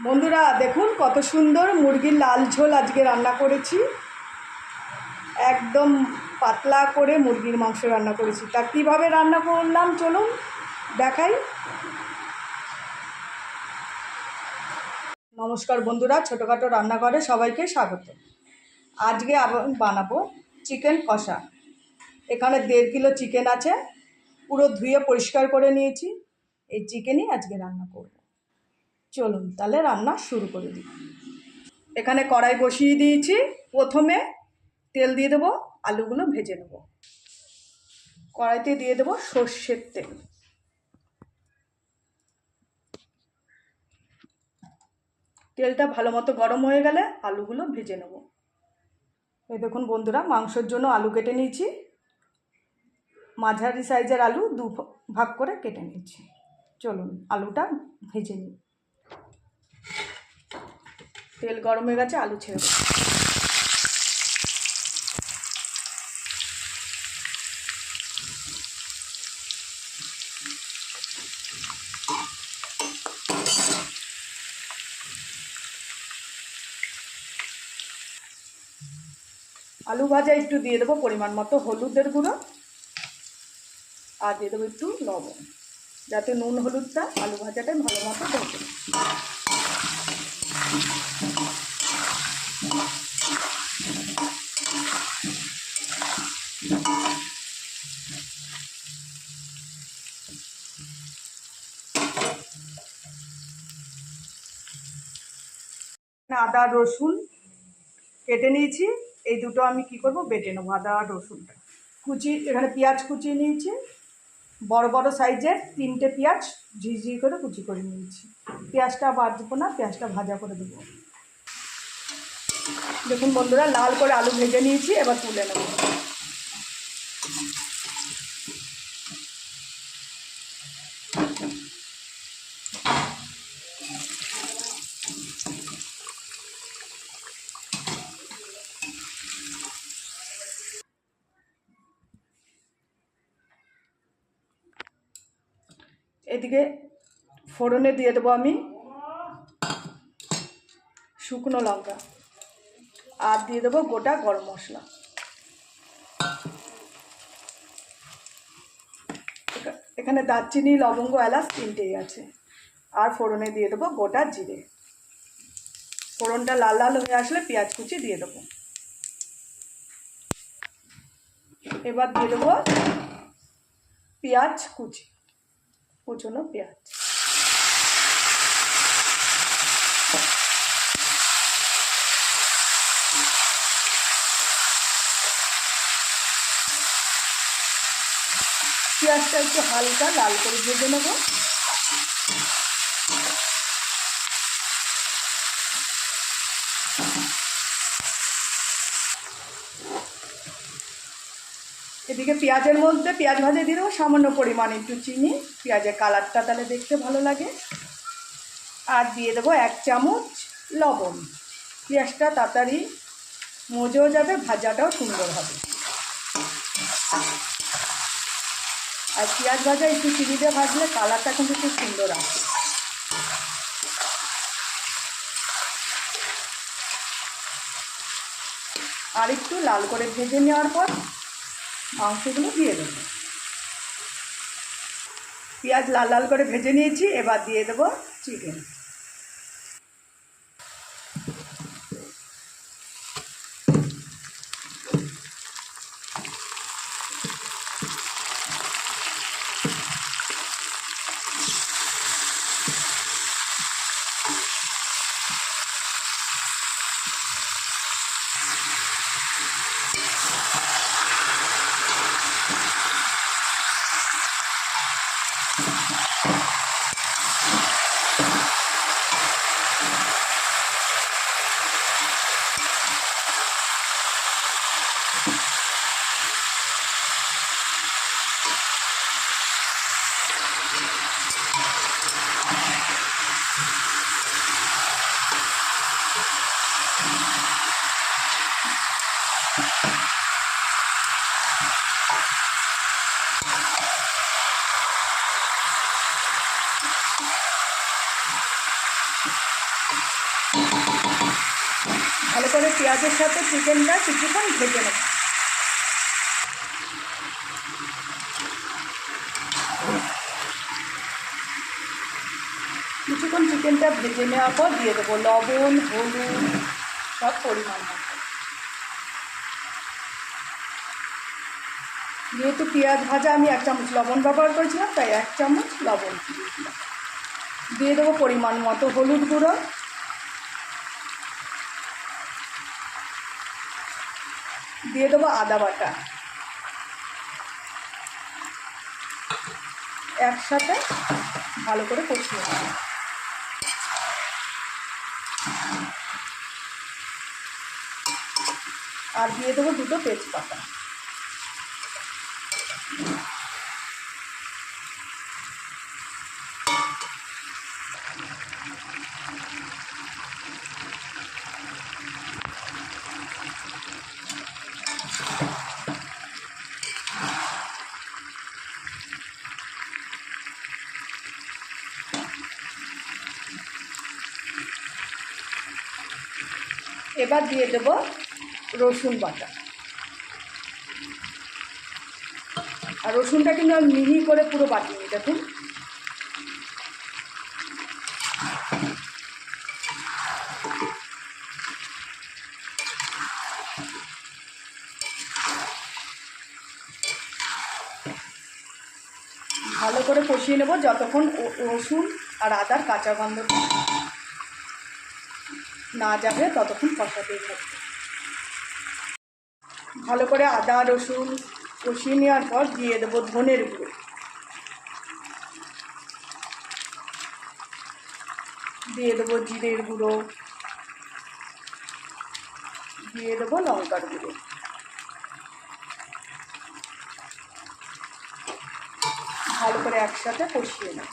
বন্ধুরা দেখুন কত সুন্দর মুরগির লাল ঝোল আজকে রান্না করেছি। একদম পাতলা করে মুরগির মাংস রান্না করেছি। তা কীভাবে রান্না করলাম চলুন দেখাই। নমস্কার বন্ধুরা, ছোটোখাটো রান্নাঘরে সবাইকে স্বাগত। আজকে আবার বানাবো চিকেন কষা। এখানে 1.5 কিলো চিকেন আছে, পুরো ধুয়ে পরিষ্কার করে নিয়েছি। এই চিকেনই আজকে রান্না করব। চলুন তাহলে রান্না শুরু করে দিই। এখানে কড়াই বসিয়ে দিয়েছি। প্রথমে তেল দিয়ে দেবো, আলুগুলো ভেজে নেব। কড়াইতে দিয়ে দেবো সর্ষের তেল। তেলটা ভালো মতো গরম হয়ে গেলে আলুগুলো ভেজে নেব। এই দেখুন বন্ধুরা, মাংসের জন্য আলু কেটে নিয়েছি। মাঝারি সাইজের আলু 2 ভাগ করে কেটে নিয়েছি। চলুন আলুটা ভেজে নিই। তেল গরম হয়ে গেছে, আলু ছেড়ে দেব। আলু ভাজা একটু দিয়ে দেবো পরিমাণ মতো হলুদের গুঁড়ো, আর দিয়ে দেবো একটু লবণ, যাতে নুন হলুদটা আলু ভাজাটাই ভালো মতো ঢোকে। আদা রসুন কেটে নিয়েছি, এই দুটো আমি কি করব বেটে নেবো। আদা আর রসুনটা কুচি, এখানে পেঁয়াজ কুচিয়ে নিয়েছি, বড় বড় সাইজের 3টে পেঁয়াজ ঝিঝি করে কুচি করে নিয়েছি। পেঁয়াজটা বাজবো না, পেঁয়াজটা ভাজা করে দেবো। দেখুন বন্ধুরা, লাল করে আলু ভেজে নিয়েছি, এবার তুলে নেব। এদিকে ফোড়নে দিয়ে দেবো আমি শুকনো লঙ্কা, আর দিয়ে দেবো গোটা গরম মশলা। এখানে দারচিনি লবঙ্গ এলাচ 3টেই আছে। আর ফোড়নে দিয়ে দেবো গোটা জিরে। ফোড়নটা লাল লাল হয়ে আসলে পেঁয়াজ কুচি দিয়ে দেবো। এবার দিয়ে দেবো পেঁয়াজ কুচনো পেঁয়াজ। পেঁয়াজটা একটু হালকা লাল করে ভেজে নেব। এদিকে পেঁয়াজের মধ্যে পেঁয়াজ ভাজা দিয়ে দেবো সামান্য পরিমাণে একটু চিনি, পেঁয়াজের কালারটা তাহলে দেখতে ভালো লাগে। আর দিয়ে দেবো 1 চামচ লবণ। পেঁয়াজটা তাড়াতাড়ি মজেও যাবে, ভাজাটাও সুন্দর হবে। আর পেঁয়াজ ভাজা একটু চিনি দিয়ে ভাজলে কালারটা কিন্তু খুব সুন্দর আসে। আর একটু লাল করে ভেজে নেওয়ার পর মাংসগুলো দিয়ে দেবো। পেঁয়াজ লাল লাল করে ভেজে নিয়েছি, এবার দিয়ে দেবো চিকেন। ভালো করে পেঁয়াজের সাথে চিকেনটা কিছুক্ষণ ভেজে নেব। কিছুক্ষণ চিকেনটা ভেজে নেওয়ার পর দিয়ে দেবো লবণ, হলুদ সব পরিমাণ মতো। যেহেতু পেঁয়াজ ভাজা আমি 1 চামচ লবণ ব্যবহার করেছিলাম, তাই 1 চামচ লবণ দিয়েছিলাম। দিয়ে দেবো পরিমাণ মতো হলুদ গুঁড়ো, দিয়ে দেবো আদা বাটা, একসাথে ভালো করে কষিয়ে নেব। আর দিয়ে দেবো 2টো তেজপাতা। এবার দিয়ে দেব রসুন বাটা। আর রসুনটা কিন্তু আমি মিহি করে পুরো বাটিনি, দেখুন। ভালো করে কষিয়ে নেব যতক্ষণ রসুন আর আদার কাঁচা গন্ধ না যাবে, ততক্ষণ কষাতেই থাকবে। ভালো করে আদা রসুন কষিয়ে নেওয়ার পর দিয়ে দেবো ধনের গুঁড়ো, দিয়ে দেবো জিরের গুঁড়ো, দিয়ে দেবো লঙ্কার গুঁড়ো। ভালো করে একসাথে কষিয়ে নেব।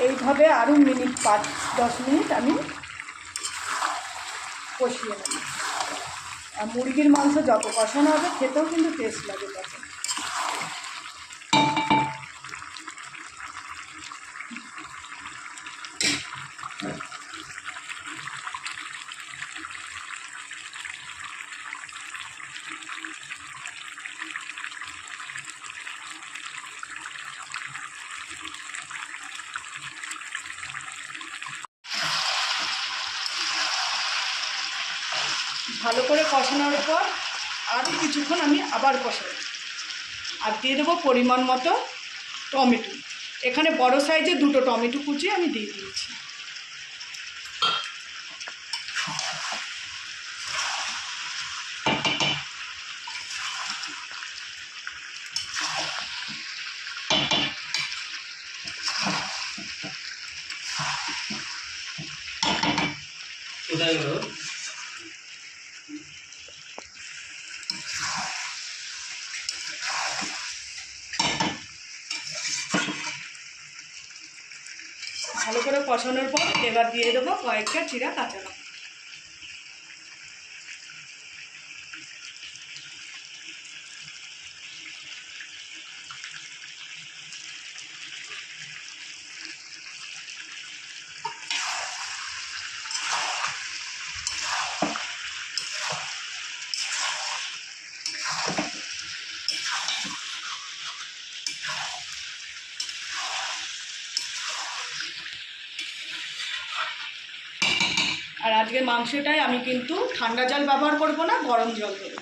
এইভাবে আরও 5-10 মিনিট আমি কষিয়ে নেব। আর মুরগির মাংস যত কষানো হবে খেতেও কিন্তু টেস্ট লাগে তত। ভালো করে কষানোর পর আরও কিছুক্ষণ আমি আবার কষাবো। আর দিয়ে দেবো পরিমাণ মতো টমেটো। এখানে বড় সাইজে 2টো টমেটো কুচি আমি দিয়ে দিয়েছি। ভালো করে কষানোর পর এবার দিয়ে দেবো কয়েকটা চিরা কাঁচা লঙ্কা। আর আজকের মাংসটায় আমি কিন্তু ঠান্ডা জল ব্যবহার করব না, গরম জল দেবো।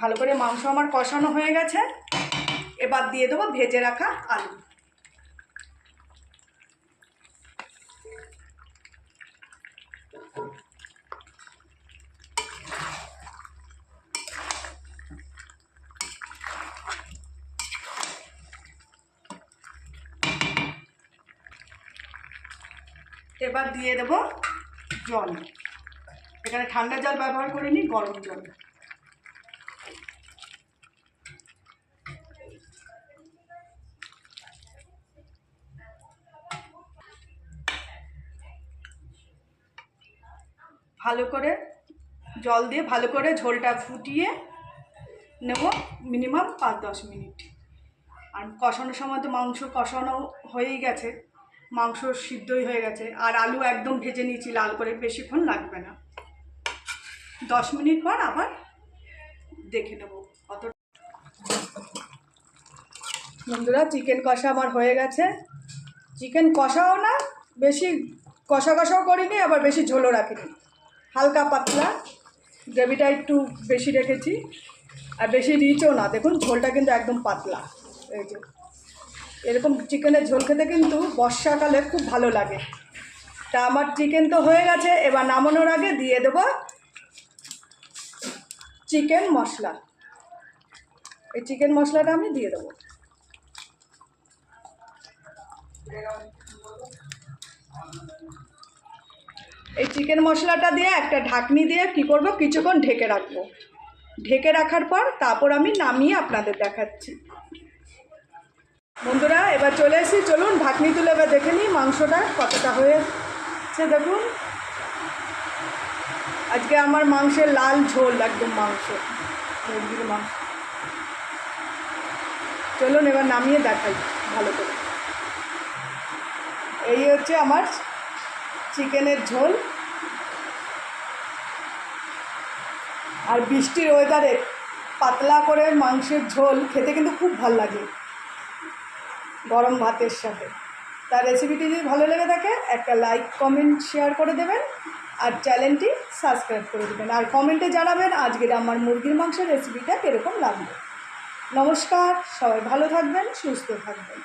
ভালো করে মাংস আমার কষানো হয়ে গেছে। এবার দিয়ে দেবো ভেজে রাখা আলু। এবার দিয়ে দেব জল। এখানে ঠান্ডা জল ব্যবহার করিনি, গরম জল। ভালো করে জল দিয়ে ভালো করে ঝোলটা ফুটিয়ে নেব মিনিমাম 5-10 মিনিট। আর কষানোর সময় তো মাংস কষানো হয়েই গেছে, মাংস সিদ্ধই হয়ে গেছে, আর আলু একদম ভেজে নিয়েছি লাল করে, বেশিক্ষণ লাগবে না। 10 মিনিট পর আবার দেখে নেব কত। বন্ধুরা, চিকেন কষা আমার হয়ে গেছে। চিকেন কষাও না, বেশি কষা কষাও করিনি, আবার বেশি ঝোলও রাখিনি, হালকা পাতলা। গ্রেভিটা একটু বেশি রেখেছি, আর বেশি রিচও না। দেখুন ঝোলটা কিন্তু একদম পাতলা। এই যে এরকম চিকেনের ঝোল খেতে কিন্তু বর্ষাকালে খুব ভালো লাগে। তা আমার চিকেন তো হয়ে গেছে, এবার নামানোর আগে দিয়ে দেব চিকেন মশলা। এই চিকেন মশলাটা আমি দিয়ে দেবো। এই চিকেন মশলাটা দিয়ে একটা ঢাকনি দিয়ে কী করবো, কিছুক্ষণ ঢেকে রাখবো। ঢেকে রাখার পর তারপর আমি নামিয়ে আপনাদের দেখাচ্ছি। বন্ধুরা, এবার চলে এসেছি, চলুন ঢাকনি তুলে এবার দেখে নিই মাংসটা কতটা হয়েছে। দেখুন আজকে আমার মাংসের লাল ঝোল, একদম মাংস, মুরগির মাংস। চলুন এবার নামিয়ে দেখাই ভালো করে। এই হচ্ছে আমার চিকেনের ঝোল। আর বৃষ্টির ওয়েদারে পাতলা করে মাংসের ঝোল খেতে কিন্তু খুব ভালো লাগে গরম ভাতের সাথে। তার রেসিপিটি যদি ভালো লেগে থাকে একটা লাইক, কমেন্ট, শেয়ার করে দেবেন, আর চ্যানেলটি সাবস্ক্রাইব করে দেবেন, আর কমেন্টে জানাবেন আজকের আমার মুরগির মাংসের রেসিপিটা কীরকম লাগবে। নমস্কার, সবাই ভালো থাকবেন, সুস্থ থাকবেন।